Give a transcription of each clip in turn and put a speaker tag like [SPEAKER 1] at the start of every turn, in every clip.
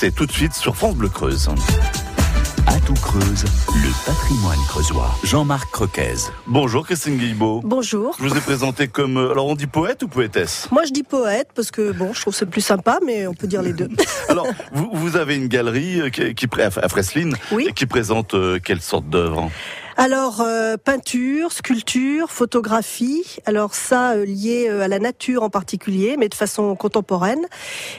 [SPEAKER 1] C'est tout de suite sur France Bleu Creuse. Atout Creuse, le patrimoine creusois. Jean-Marc Croquez. Bonjour Christine Guilbeault.
[SPEAKER 2] Bonjour.
[SPEAKER 1] Je vous ai présenté comme... Alors on dit poète ou poétesse ?
[SPEAKER 2] Moi je dis poète parce que bon, je trouve c'est plus sympa, mais on peut dire les deux.
[SPEAKER 1] Alors vous avez une galerie à Fresline,
[SPEAKER 2] oui,
[SPEAKER 1] qui présente quelle sorte d'œuvre ?
[SPEAKER 2] Alors, peinture, sculpture, photographie, alors ça lié à la nature en particulier, mais de façon contemporaine.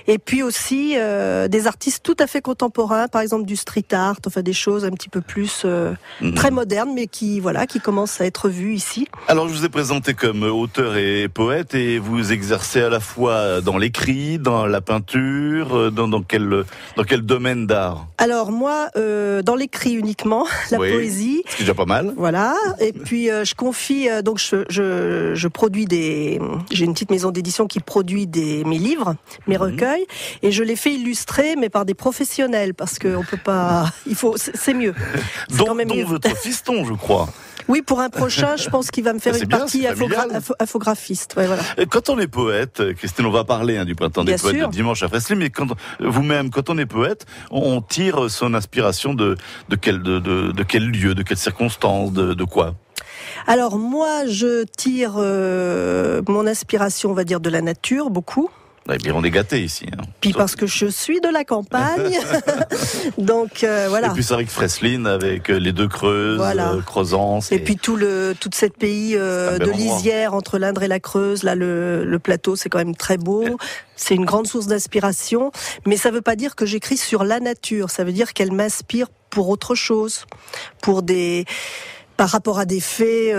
[SPEAKER 2] Et puis aussi des artistes tout à fait contemporains, par exemple du street art, enfin des choses un petit peu plus très modernes, mais qui commencent à être vues ici.
[SPEAKER 1] Alors je vous ai présenté comme auteur et poète, et vous exercez à la fois dans l'écrit, dans la peinture, dans quel domaine d'art ?
[SPEAKER 2] Alors moi, dans l'écrit uniquement, la poésie.
[SPEAKER 1] C'est déjà pas mal.
[SPEAKER 2] Voilà. Et puis je confie, donc je produis j'ai une petite maison d'édition qui produit mes livres, mes recueils, et je les fais illustrer, mais par des professionnels, parce que on peut pas, c'est mieux. C'est quand même mieux.
[SPEAKER 1] Dont votre fiston, je crois.
[SPEAKER 2] Oui, pour un prochain, je pense qu'il va me faire une partie infographiste. Ouais, voilà.
[SPEAKER 1] Quand on est poète, Christine, on va parler du printemps des poètes de dimanche à Fresline, mais quand on est poète, on tire son inspiration de quel lieu, de quelle circonstance, de quoi ?
[SPEAKER 2] Alors moi, je tire mon inspiration, on va dire, de la nature, beaucoup.
[SPEAKER 1] Eh bien, on est gâtés ici.
[SPEAKER 2] Puis parce que je suis de la campagne, donc voilà.
[SPEAKER 1] Et puis c'est vrai que Fresline avec les deux Creuses, Creusens.
[SPEAKER 2] Et puis toute cette pays de lisière entre l'Indre et la Creuse, là le plateau, c'est quand même très beau. C'est une grande source d'inspiration, mais ça veut pas dire que j'écris sur la nature. Ça veut dire qu'elle m'inspire pour autre chose, par rapport à des faits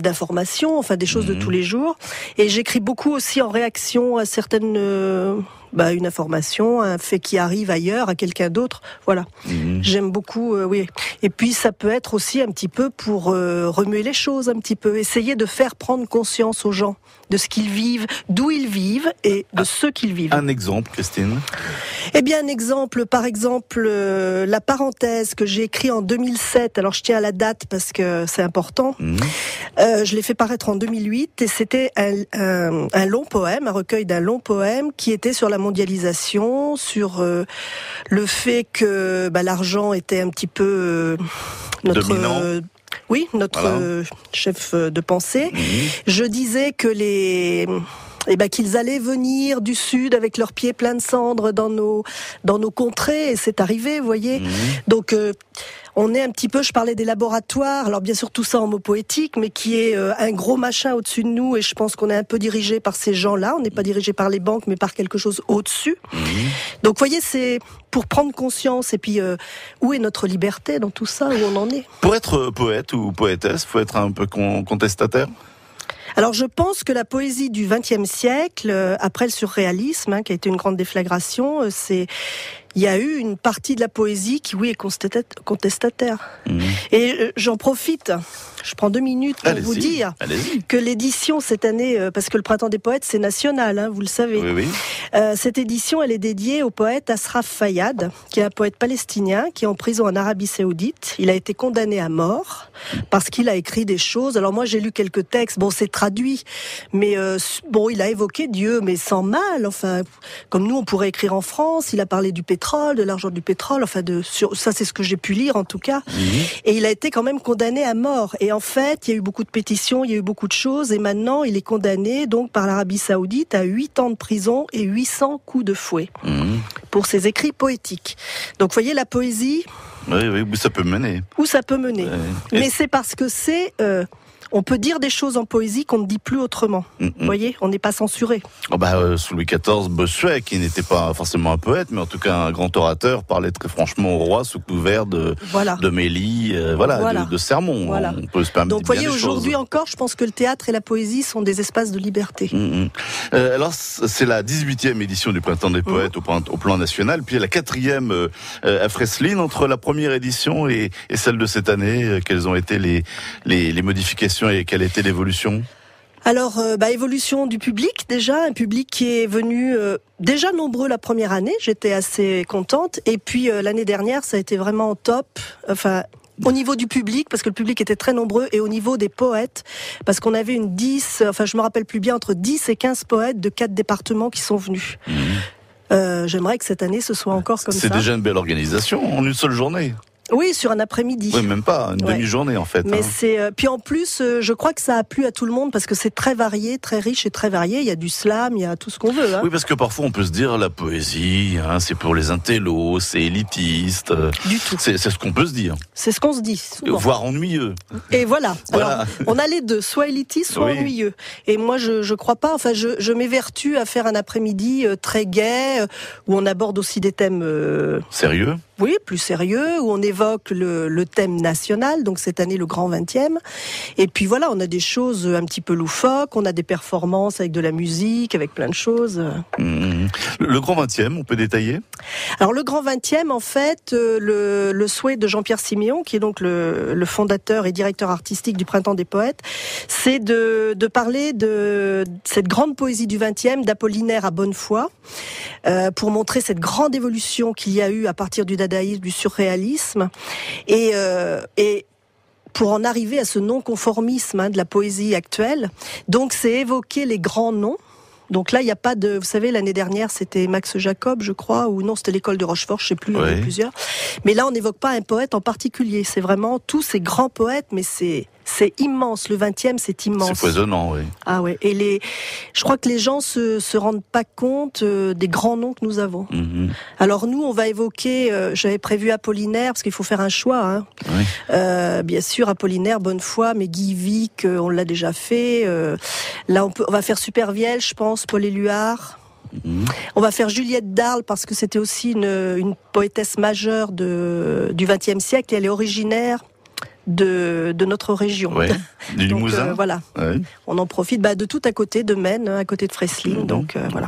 [SPEAKER 2] d'information, enfin des choses de tous les jours. Et j'écris beaucoup aussi en réaction à certaines, une information, un fait qui arrive ailleurs, à quelqu'un d'autre. Voilà. J'aime beaucoup, oui. Et puis ça peut être aussi un petit peu pour remuer les choses, un petit peu, essayer de faire prendre conscience aux gens de ce qu'ils vivent, d'où ils vivent et de ce qu'ils vivent. Un
[SPEAKER 1] exemple, Christine ?
[SPEAKER 2] Eh bien, par exemple, la parenthèse que j'ai écrite en 2007. Alors, je tiens à la date parce que c'est important. Je l'ai fait paraître en 2008 et c'était un long poème, un recueil d'un long poème qui était sur la mondialisation, sur le fait que l'argent était un petit peu
[SPEAKER 1] dominant.
[SPEAKER 2] Notre chef de pensée. Je disais que qu'ils allaient venir du sud avec leurs pieds pleins de cendres dans nos contrées, et c'est arrivé, vous voyez. Donc on est un petit peu, je parlais des laboratoires, alors bien sûr tout ça en mots poétiques, mais qui est un gros machin au-dessus de nous, et je pense qu'on est un peu dirigé par ces gens-là, on n'est pas dirigé par les banques, mais par quelque chose au-dessus. Donc vous voyez, c'est pour prendre conscience, et puis où est notre liberté dans tout ça, où on en est.
[SPEAKER 1] Pour être poète ou poétesse, faut être un peu contestataire ?
[SPEAKER 2] Alors je pense que la poésie du XXe siècle, après le surréalisme, qui a été une grande déflagration, il y a eu une partie de la poésie qui, est contestataire. Et j'en profite, je prends 2 minutes pour vous dire que l'édition cette année, parce que le Printemps des Poètes, c'est national, vous le savez.
[SPEAKER 1] Oui.
[SPEAKER 2] Cette édition, elle est dédiée au poète Asraf Fayad, qui est un poète palestinien, qui est en prison en Arabie Saoudite. Il a été condamné à mort parce qu'il a écrit des choses. Alors moi, j'ai lu quelques textes. Bon, c'est traduit, mais il a évoqué Dieu, mais sans mal. Enfin, comme nous, on pourrait écrire en France. Il a parlé du pétrole, de l'argent du pétrole. Enfin, ça, c'est ce que j'ai pu lire en tout cas. Et il a été quand même condamné à mort. Et en fait, il y a eu beaucoup de pétitions, il y a eu beaucoup de choses. Et maintenant, il est condamné donc par l'Arabie Saoudite à 8 ans de prison et 800 coups de fouet pour ses écrits poétiques. Donc, vous voyez, la poésie.
[SPEAKER 1] Oui, où ça peut mener.
[SPEAKER 2] Où ça peut mener. Mais c'est parce que on peut dire des choses en poésie qu'on ne dit plus autrement. Vous voyez, on n'est pas censuré.
[SPEAKER 1] Sous Louis XIV, Bossuet, qui n'était pas forcément un poète, mais en tout cas un grand orateur, parlait très franchement au roi sous couvert de mélis, de sermons.
[SPEAKER 2] Voilà.
[SPEAKER 1] On peut se permettre.
[SPEAKER 2] Donc, vous voyez, aujourd'hui encore, je pense que le théâtre et la poésie sont des espaces de liberté.
[SPEAKER 1] Alors, c'est la 18e édition du Printemps des Poètes au plan national, puis la 4e à Fresline. Entre la première édition et celle de cette année, quelles ont été les modifications et quelle était l'évolution ?
[SPEAKER 2] Alors, évolution du public déjà, un public qui est venu déjà nombreux la première année, j'étais assez contente, et puis l'année dernière, ça a été vraiment top, au niveau du public, parce que le public était très nombreux, et au niveau des poètes, parce qu'on avait je me rappelle plus bien, entre 10 et 15 poètes de 4 départements qui sont venus. J'aimerais que cette année ce soit encore comme ça.
[SPEAKER 1] C'est déjà une belle organisation en une seule journée.
[SPEAKER 2] Oui, sur un après-midi.
[SPEAKER 1] Oui, même pas, une demi-journée en fait.
[SPEAKER 2] Mais puis en plus, je crois que ça a plu à tout le monde parce que c'est très varié, très riche et très varié. Il y a du slam, il y a tout ce qu'on veut.
[SPEAKER 1] Oui, parce que parfois on peut se dire la poésie, c'est pour les intellos, c'est élitiste.
[SPEAKER 2] Du tout.
[SPEAKER 1] C'est ce qu'on peut se dire.
[SPEAKER 2] C'est ce qu'on se dit souvent.
[SPEAKER 1] Voire ennuyeux.
[SPEAKER 2] Et voilà. Alors, on a les deux, soit élitiste, soit ennuyeux. Et moi, je crois pas. Enfin, je m'évertue à faire un après-midi très gai où on aborde aussi des thèmes
[SPEAKER 1] sérieux.
[SPEAKER 2] Oui, plus sérieux, où on évoque le thème national, donc cette année le grand 20e. Et puis voilà, on a des choses un petit peu loufoques, on a des performances avec de la musique, avec plein de choses.
[SPEAKER 1] Le grand 20e, on peut détailler ?
[SPEAKER 2] Alors le grand 20e, en fait, le souhait de Jean-Pierre Siméon, qui est donc le fondateur et directeur artistique du Printemps des Poètes, c'est de parler de cette grande poésie du 20e, d'Apollinaire à Bonnefoy, pour montrer cette grande évolution qu'il y a eu à partir du dadaïsme, du surréalisme, et pour en arriver à ce non-conformisme de la poésie actuelle. Donc c'est évoquer les grands noms. Donc là, il n'y a pas de... Vous savez, l'année dernière, c'était Max Jacob, je crois, ou non, c'était l'école de Rochefort, je ne sais plus, il y en a plusieurs. Mais là, on n'évoque pas un poète en particulier. C'est vraiment tous ces grands poètes, mais c'est immense. Le 20e, c'est immense.
[SPEAKER 1] C'est foisonnant, oui.
[SPEAKER 2] Ah ouais. Et je crois que les gens se rendent pas compte des grands noms que nous avons. Alors nous, on va évoquer, j'avais prévu Apollinaire, parce qu'il faut faire un choix. Bien sûr, Apollinaire, Bonnefoy, mais Guy Vic, on l'a déjà fait. Là, on va faire Supervielle, je pense, Paul Éluard. On va faire Juliette d'Arles parce que c'était aussi une poétesse majeure du XXe siècle et elle est originaire de notre région.
[SPEAKER 1] Du Limousin.
[SPEAKER 2] Voilà. On en profite de tout à côté de Maine, à côté de Fresline. Donc voilà.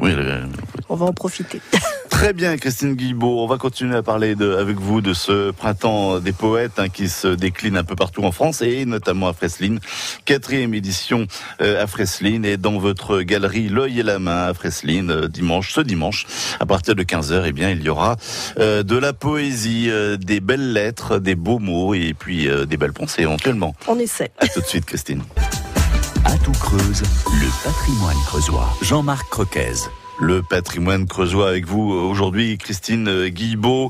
[SPEAKER 2] On va en profiter.
[SPEAKER 1] Très bien, Christine Guilbault. On va continuer à parler avec vous de ce printemps des poètes qui se décline un peu partout en France et notamment à Fresline. 4e édition à Fresline et dans votre galerie L'Œil et la Main à Fresline ce dimanche à partir de 15h, il y aura de la poésie, des belles lettres, des beaux mots et puis des belles pensées éventuellement.
[SPEAKER 2] On essaie.
[SPEAKER 1] À tout de suite, Christine.
[SPEAKER 3] Atout Creuse, le patrimoine creusois. Jean-Marc Croquez.
[SPEAKER 1] Le patrimoine creusois avec vous aujourd'hui, Christine Guilbault,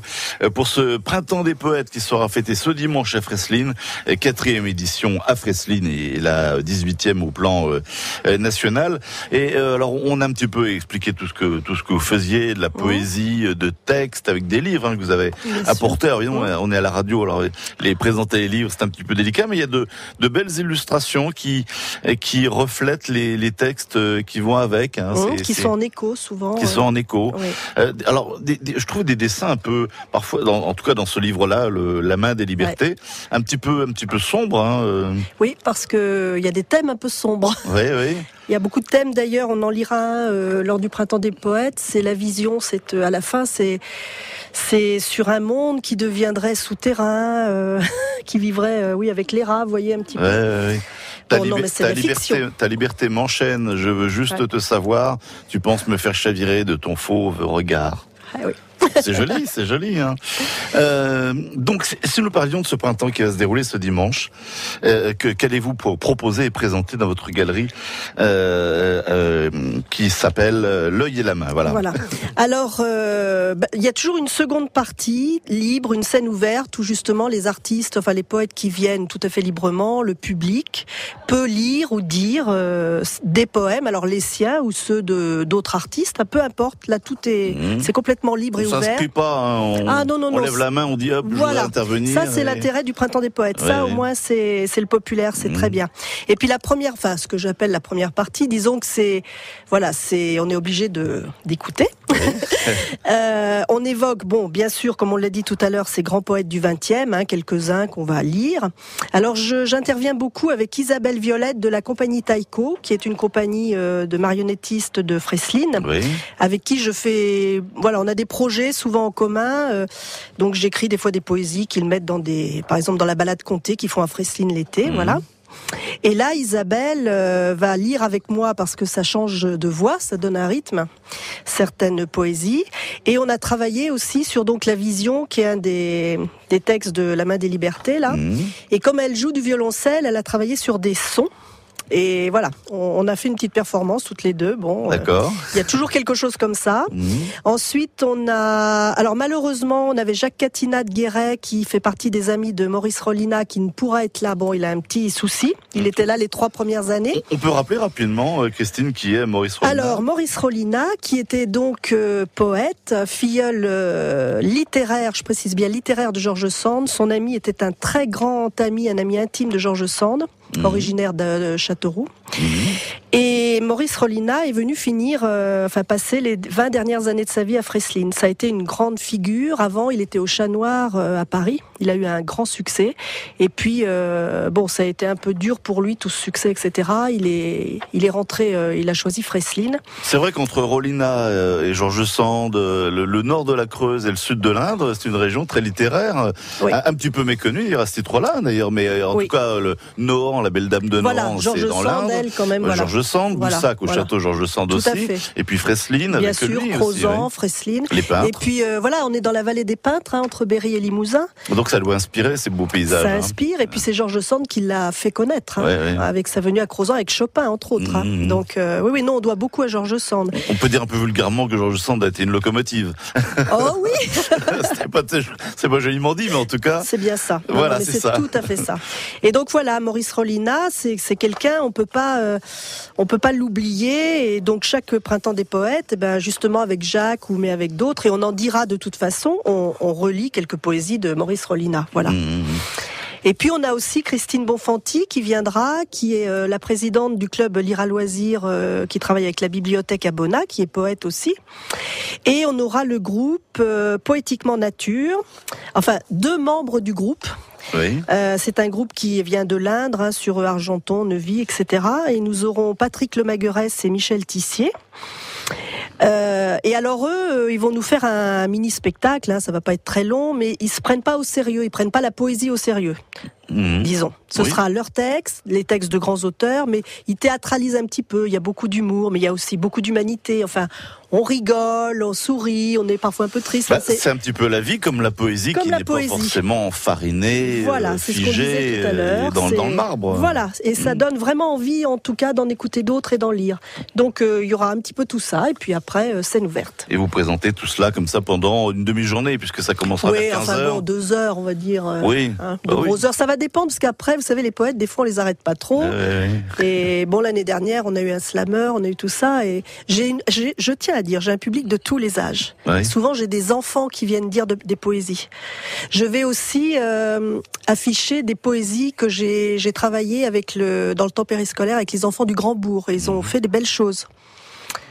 [SPEAKER 1] pour ce printemps des poètes qui sera fêté ce dimanche à Fresline, 4e édition à Fresline et la 18e au plan national. Et alors on a un petit peu expliqué tout ce que vous faisiez, de la poésie, de textes avec des livres que vous avez apportés. Alors évidemment, on est à la radio, alors les présenter les livres c'est un petit peu délicat, mais il y a de belles illustrations qui reflètent les textes qui vont avec.
[SPEAKER 2] Qui sont en écho. Souvent,
[SPEAKER 1] qui sont en écho. Alors, je trouve des dessins un peu, parfois, en tout cas dans ce livre-là, La main des libertés, un petit peu sombre.
[SPEAKER 2] Oui, parce que il y a des thèmes un peu sombres.
[SPEAKER 1] Oui.
[SPEAKER 2] Il y a beaucoup de thèmes d'ailleurs. On en lira un lors du Printemps des Poètes. C'est la vision. À la fin, c'est sur un monde qui deviendrait souterrain, qui vivrait, avec les rats. Vous voyez un petit peu.
[SPEAKER 1] Ta liberté m'enchaîne, je veux juste te savoir, tu penses me faire chavirer de ton fauve regard. C'est joli. Donc, si nous parlions de ce printemps qui va se dérouler ce dimanche, qu'allez-vous proposer et présenter dans votre galerie qui s'appelle L'Œil et la Main. Voilà.
[SPEAKER 2] Alors, il y a toujours une seconde partie libre, une scène ouverte où justement les artistes, les poètes qui viennent tout à fait librement, le public peut lire ou dire des poèmes, alors les siens ou ceux d'autres artistes, peu importe. Là, tout c'est complètement libre et ouvert.
[SPEAKER 1] On s'inscrit pas, on lève la main, on dit hop, je veux intervenir.
[SPEAKER 2] Ça, c'est l'intérêt du Printemps des Poètes. Ça, au moins, c'est le populaire, c'est très bien. Et puis ce que j'appelle la première partie, disons que on est obligé d'écouter. On évoque, bien sûr, comme on l'a dit tout à l'heure, ces grands poètes du 20e, quelques-uns qu'on va lire. Alors, j'interviens beaucoup avec Isabelle Violette de la compagnie Taïko, qui est une compagnie de marionnettistes de Fresline, avec qui je fais, on a des projets souvent en commun. Donc, j'écris des fois des poésies qu'ils mettent par exemple, dans la balade comté qu'ils font à Fresline l'été, voilà. Et là, Isabelle va lire avec moi parce que ça change de voix, ça donne un rythme, certaines poésies. Et on a travaillé aussi sur la vision, qui est un des textes de La main des libertés, là. Et comme elle joue du violoncelle, elle a travaillé sur des sons. Et voilà, on a fait une petite performance toutes les deux. Bon,
[SPEAKER 1] d'accord.
[SPEAKER 2] Il y a toujours quelque chose comme ça. Ensuite, alors malheureusement, on avait Jacques Catinat de Guéret qui fait partie des amis de Maurice Rollina qui ne pourra être là. Bon, il a un petit souci. Il était là les 3 premières années.
[SPEAKER 1] On peut rappeler rapidement, Christine, qui est Maurice Rollina.
[SPEAKER 2] Alors, Maurice Rollina, qui était donc poète, filleul littéraire, je précise bien littéraire de George Sand. Son ami était un très grand ami, un ami intime de George Sand, originaire de Châteauroux. Et Maurice Rollina est venu passer les 20 dernières années de sa vie à Freslin. Ça a été une grande figure. Avant, il était au Chat Noir à Paris. Il a eu un grand succès. Et puis, ça a été un peu dur pour lui, tout ce succès, etc. Il est rentré, il a choisi Freslin.
[SPEAKER 1] C'est vrai qu'entre Rollina et George Sand, le nord de la Creuse et le sud de l'Indre, c'est une région très littéraire,
[SPEAKER 2] oui.
[SPEAKER 1] un petit peu méconnue. Il reste ces trois-là, d'ailleurs, mais en tout cas, le Nohant, la Belle Dame de Nohant, c'est dans l'Indre.
[SPEAKER 2] Quand même, voilà.
[SPEAKER 1] George Sand, Boussac au château George Sand
[SPEAKER 2] tout
[SPEAKER 1] aussi, et puis Freslin avec
[SPEAKER 2] sûr,
[SPEAKER 1] lui
[SPEAKER 2] Crozant,
[SPEAKER 1] aussi,
[SPEAKER 2] Freslin.
[SPEAKER 1] Les peintres.
[SPEAKER 2] Et puis on est dans la vallée des peintres, entre Berry et Limousin.
[SPEAKER 1] Donc ça doit inspirer ces beaux paysages.
[SPEAKER 2] Ça inspire, et puis c'est George Sand qui l'a fait connaître, avec sa venue à Crozant, avec Chopin entre autres. Donc on doit beaucoup à George Sand.
[SPEAKER 1] On peut dire un peu vulgairement que George Sand a été une locomotive.
[SPEAKER 2] Oh oui.
[SPEAKER 1] C'est pas joliment dit, mais en tout cas.
[SPEAKER 2] C'est bien ça.
[SPEAKER 1] Voilà, c'est ça.
[SPEAKER 2] Tout à fait ça. Et donc voilà, Maurice Rollina, c'est quelqu'un, on peut pas l'oublier. Et donc chaque printemps des poètes, justement avec Jacques mais avec d'autres, et on en dira de toute façon, on relit quelques poésies de Maurice Rollina. Voilà. Et puis on a aussi Christine Bonfanti qui viendra, qui est la présidente du club Lire à Loisir, qui travaille avec la bibliothèque à Bonnat, qui est poète aussi. Et on aura le groupe Poétiquement Nature, enfin 2 membres du groupe.
[SPEAKER 1] Oui.
[SPEAKER 2] C'est un groupe qui vient de l'Indre, sur Argenton, Neuvy, etc. Et nous aurons Patrick Lemaguerès et Michel Tissier. Et alors eux, ils vont nous faire un mini-spectacle, ça va pas être très long, mais ils se prennent pas au sérieux, ils prennent pas la poésie au sérieux, disons. Ce sera leur texte, les textes de grands auteurs, mais ils théâtralisent un petit peu, il y a beaucoup d'humour, mais il y a aussi beaucoup d'humanité, enfin, on rigole, on sourit, on est parfois un peu triste.
[SPEAKER 1] C'est un petit peu la vie, comme la poésie, qui n'est pas forcément farinée, figée dans le marbre.
[SPEAKER 2] Voilà, et ça donne vraiment envie, en tout cas, d'en écouter d'autres et d'en lire. Donc il y aura un petit peu tout ça, et puis après, scène ouverte.
[SPEAKER 1] Et vous présentez tout cela comme ça pendant une demi-journée, puisque ça commencera vers 15h.
[SPEAKER 2] 2 heures, on va dire.
[SPEAKER 1] Oui.
[SPEAKER 2] De grosses heures. Ça va dépendre, parce qu'après, vous savez, les poètes, des fois, on les arrête pas trop. Et bon, l'année dernière, on a eu un slammer, on a eu tout ça, et je tiens à dire, j'ai un public de tous les âges. Souvent, j'ai des enfants qui viennent dire des poésies. Je vais aussi afficher des poésies que j'ai travaillées dans le temps périscolaire avec les enfants du Grand Bourg. Et ils ont fait des belles choses.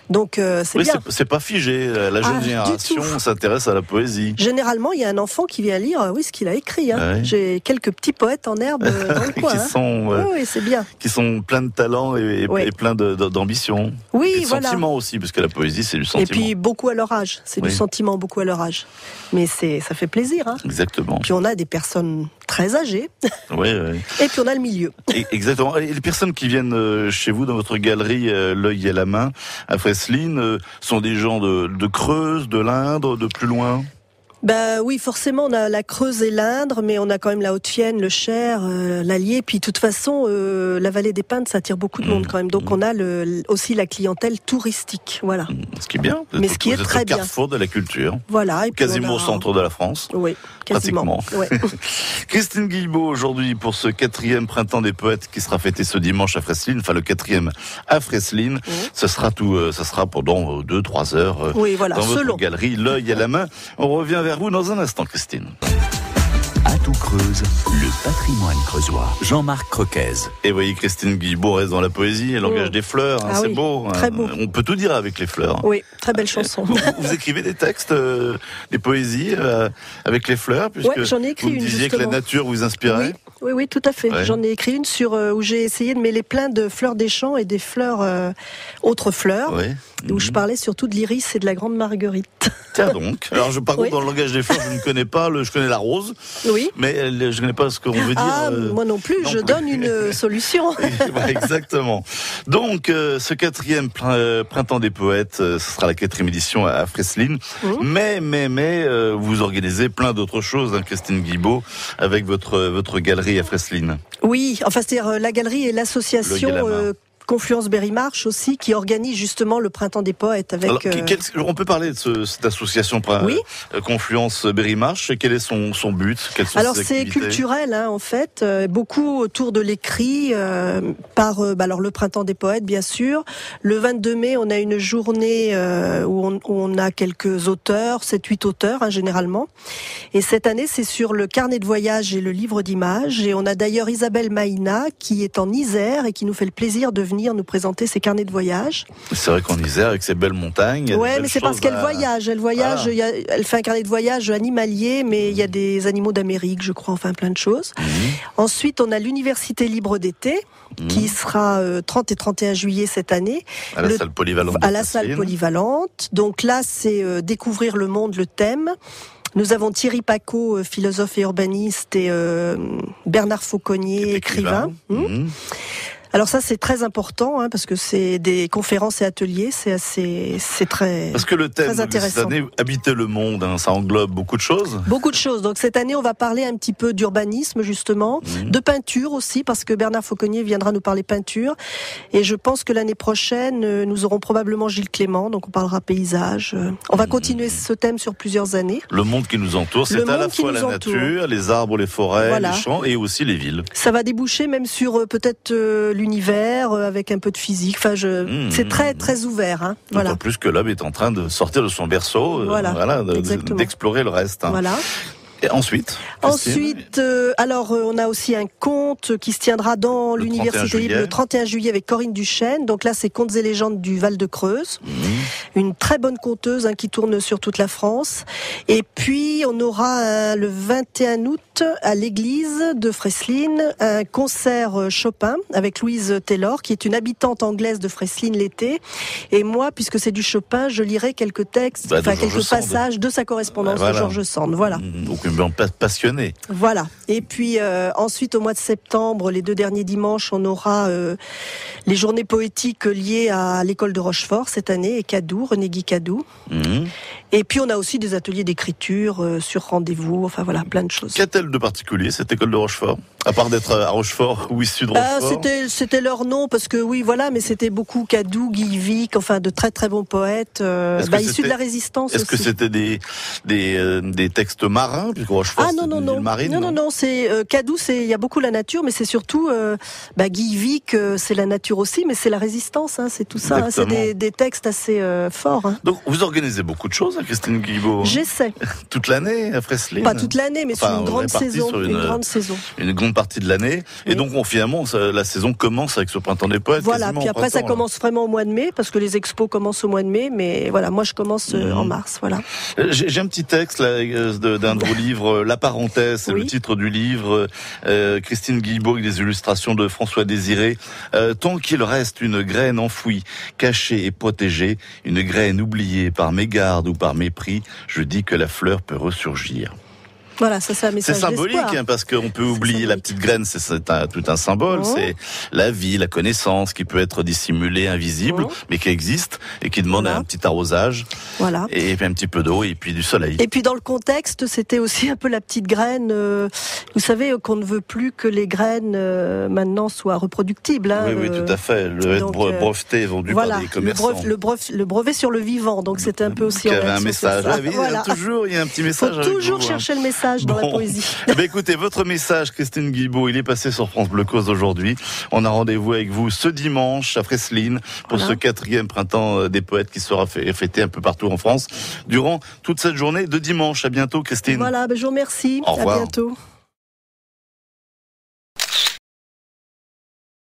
[SPEAKER 2] Donc c'est bien.
[SPEAKER 1] C'est pas figé. La jeune génération s'intéresse à la poésie.
[SPEAKER 2] Généralement, il y a un enfant qui vient lire ce qu'il a écrit. J'ai quelques petits poètes en herbe dans le coin. Oui, c'est bien.
[SPEAKER 1] Qui sont pleins de talent et pleins d'ambition.
[SPEAKER 2] Oui,
[SPEAKER 1] et de sentiments aussi, parce que la poésie, c'est du sentiment.
[SPEAKER 2] Et puis beaucoup à leur âge. C'est du sentiment beaucoup à leur âge. Mais ça fait plaisir.
[SPEAKER 1] Exactement.
[SPEAKER 2] Puis on a des personnes très âgées. Et puis on a le milieu.
[SPEAKER 1] Exactement. Et les personnes qui viennent chez vous dans votre galerie L'œil et la main à Freslin sont des gens de Creuse, de l'Indre, de plus loin?
[SPEAKER 2] Oui, forcément, on a la Creuse et l'Indre, mais on a quand même la Haute-Vienne, le Cher, l'Allier. Puis, de toute façon, la vallée des Peintres, ça attire beaucoup de monde quand même. Donc, on a aussi la clientèle touristique. Voilà.
[SPEAKER 1] Ce qui est bien.
[SPEAKER 2] Mais ce qui est très bien.
[SPEAKER 1] Carrefour de la culture.
[SPEAKER 2] Voilà. Et puis
[SPEAKER 1] quasiment au centre de la France.
[SPEAKER 2] Oui, quasiment.
[SPEAKER 1] Pratiquement. Christine Guilbeault, aujourd'hui, pour ce 4e printemps des poètes qui sera fêté ce dimanche à Freslin, enfin le 4e à Freslin. Ça sera pendant 2-3 heures dans votre galerie L'œil à la main. On revient vers vous dans un instant, Christine.
[SPEAKER 3] Atout Creuse, le patrimoine creusois. Jean-Marc Croquez.
[SPEAKER 1] Et voyez, Christine Guilbeault reste dans la poésie, elle engage des fleurs, c'est beau.
[SPEAKER 2] Très beau.
[SPEAKER 1] On peut tout dire avec les fleurs.
[SPEAKER 2] Oui, très belle chanson.
[SPEAKER 1] Vous écrivez des textes, des poésies avec les fleurs, puisque
[SPEAKER 2] j'en ai écrit
[SPEAKER 1] vous me disiez que la nature vous inspirait.
[SPEAKER 2] Oui, tout à fait. J'en ai écrit une où j'ai essayé de mêler plein de fleurs des champs et des fleurs, autres fleurs, où je parlais surtout de l'iris et de la grande marguerite.
[SPEAKER 1] Tiens donc. Alors, par contre, dans le langage des fleurs, je ne connais pas, je connais la rose.
[SPEAKER 2] Oui. Oui.
[SPEAKER 1] Mais je ne connais pas ce qu'on veut dire.
[SPEAKER 2] Moi non plus, je donne une solution.
[SPEAKER 1] Exactement. Donc, ce 4e printemps des poètes, ce sera la 4e édition à Fresselines. Mais, vous organisez plein d'autres choses, hein, Christine Guilbaud, avec votre galerie à Fresselines.
[SPEAKER 2] Oui, enfin, c'est-à-dire la galerie et l'association Confluence Berry Marche aussi, qui organise justement le printemps des poètes avec.
[SPEAKER 1] Alors, on peut parler de cette association Confluence Berry Marche. Quel est son but?
[SPEAKER 2] Alors c'est culturel, hein, en fait, beaucoup autour de l'écrit, alors le printemps des poètes, bien sûr. Le 22 mai, on a une journée où on a quelques auteurs, 7-8 auteurs, hein, généralement. Et cette année, c'est sur le carnet de voyage et le livre d'images. Et on a d'ailleurs Isabelle Maïna qui est en Isère et qui nous fait le plaisir de venir nous présenter ses carnets de voyage.
[SPEAKER 1] C'est vrai qu'en Isère, avec ses belles montagnes.
[SPEAKER 2] Ouais, mais c'est parce qu'elle voyage. Elle voyage. Voilà. Elle fait un carnet de voyage animalier, mais il y a des animaux d'Amérique, je crois, enfin plein de choses. Ensuite, on a l'Université libre d'été, qui sera 30 et 31 juillet cette année.
[SPEAKER 1] À la salle polyvalente.
[SPEAKER 2] À la salle polyvalente. Donc là, c'est découvrir le monde, le thème. Nous avons Thierry Pacaud, philosophe et urbaniste, et Bernard Fauconnier, écrivain. Alors ça, c'est très important, hein, parce que c'est des conférences et ateliers, c'est très intéressant.
[SPEAKER 1] Parce que le thème de cette année, habiter le monde, hein, ça englobe beaucoup de choses.
[SPEAKER 2] Beaucoup de choses. Donc cette année, on va parler un petit peu d'urbanisme, justement, de peinture aussi, parce que Bernard Fauconnier viendra nous parler peinture. Et je pense que l'année prochaine, nous aurons probablement Gilles Clément, donc on parlera paysage. On va continuer ce thème sur plusieurs années.
[SPEAKER 1] Le monde qui nous entoure, c'est à la fois la nature, les arbres, les forêts, les champs et aussi les villes. Ça
[SPEAKER 2] va déboucher même sur peut-être l'univers avec un peu de physique. Enfin, c'est très très ouvert. Hein.
[SPEAKER 1] D'autant plus que l'homme est en train de sortir de son berceau, d'explorer le reste. Hein.
[SPEAKER 2] Voilà.
[SPEAKER 1] Et ensuite,
[SPEAKER 2] alors on a aussi un conte qui se tiendra dans l'Université libre le 31 juillet avec Corinne Duchesne. Donc là, c'est Contes et légendes du Val-de-Creuse. Une très bonne conteuse qui tourne sur toute la France. Et puis, on aura le 21 août à l'église de Fresselines un concert Chopin avec Louise Taylor, qui est une habitante anglaise de Fresselines l'été. Et moi, puisque c'est du Chopin, je lirai quelques textes, quelques passages de sa correspondance de George Sand. Voilà.
[SPEAKER 1] Donc, passionné.
[SPEAKER 2] Voilà. Et puis ensuite, au mois de septembre, les 2 derniers dimanches, on aura les journées poétiques liées à l'école de Rochefort cette année et Cadou, René-Guy Cadou. Et puis on a aussi des ateliers d'écriture sur rendez-vous. Enfin voilà, plein de choses.
[SPEAKER 1] Qu'a-t-elle de particulier cette école de Rochefort? À part d'être à Rochefort ou issu de Rochefort.
[SPEAKER 2] C'était leur nom parce que mais c'était beaucoup Cadou, Guy Vic, enfin de très très bons poètes issus de la Résistance.
[SPEAKER 1] Est-ce que c'était des textes marins? Rochefort,
[SPEAKER 2] non, c'est Cadou, il y a beaucoup la nature, mais c'est surtout Guy Vic, c'est la nature aussi, mais c'est la résistance, hein, c'est tout ça, hein, c'est des textes assez forts. Hein.
[SPEAKER 1] Donc vous organisez beaucoup de choses, hein, Christine Guilbaud.
[SPEAKER 2] J'essaie.
[SPEAKER 1] Toute l'année à Fresselines.
[SPEAKER 2] Pas toute l'année, mais sur une grande saison.
[SPEAKER 1] Une grande partie de l'année. Oui. Et donc finalement, la saison commence avec ce printemps des poètes.
[SPEAKER 2] Voilà. Puis après, ça commence vraiment au mois de mai, parce que les expos commencent au mois de mai, mais voilà, moi je commence en mars. Voilà.
[SPEAKER 1] J'ai un petit texte là d'un de vos livres, La parenthèse, c'est le titre du livre. Christine Guilbaud avec des illustrations de François Désiré. Tant qu'il reste une graine enfouie, cachée et protégée, une graine oubliée par mégarde ou par mépris, je dis que la fleur peut ressurgir.
[SPEAKER 2] Voilà, ça c'est un message d'espoir.
[SPEAKER 1] C'est symbolique, hein, parce qu'on peut oublier la petite graine, c'est tout un symbole, c'est la vie, la connaissance qui peut être dissimulée, invisible, mais qui existe et qui demande un petit arrosage, et un petit peu d'eau et puis du soleil. Et puis
[SPEAKER 2] dans le contexte, c'était aussi un peu la petite graine, vous savez qu'on ne veut plus que les graines maintenant soient reproductibles. Hein,
[SPEAKER 1] oui, tout à fait, breveté vendu par des commerçants.
[SPEAKER 2] Le brevet sur le vivant, donc c'était un peu aussi...
[SPEAKER 1] Il y avait un message, il y a un petit message.
[SPEAKER 2] Il faut toujours chercher le message dans la poésie.
[SPEAKER 1] Écoutez, votre message, Christine Guilbaud, il est passé sur France Bleu Cause aujourd'hui. On a rendez-vous avec vous ce dimanche à Fresselines pour ce 4e printemps des poètes qui sera fêté un peu partout en France durant toute cette journée de dimanche. À bientôt, Christine.
[SPEAKER 2] Voilà, je vous remercie.
[SPEAKER 1] Au revoir.
[SPEAKER 2] À bientôt.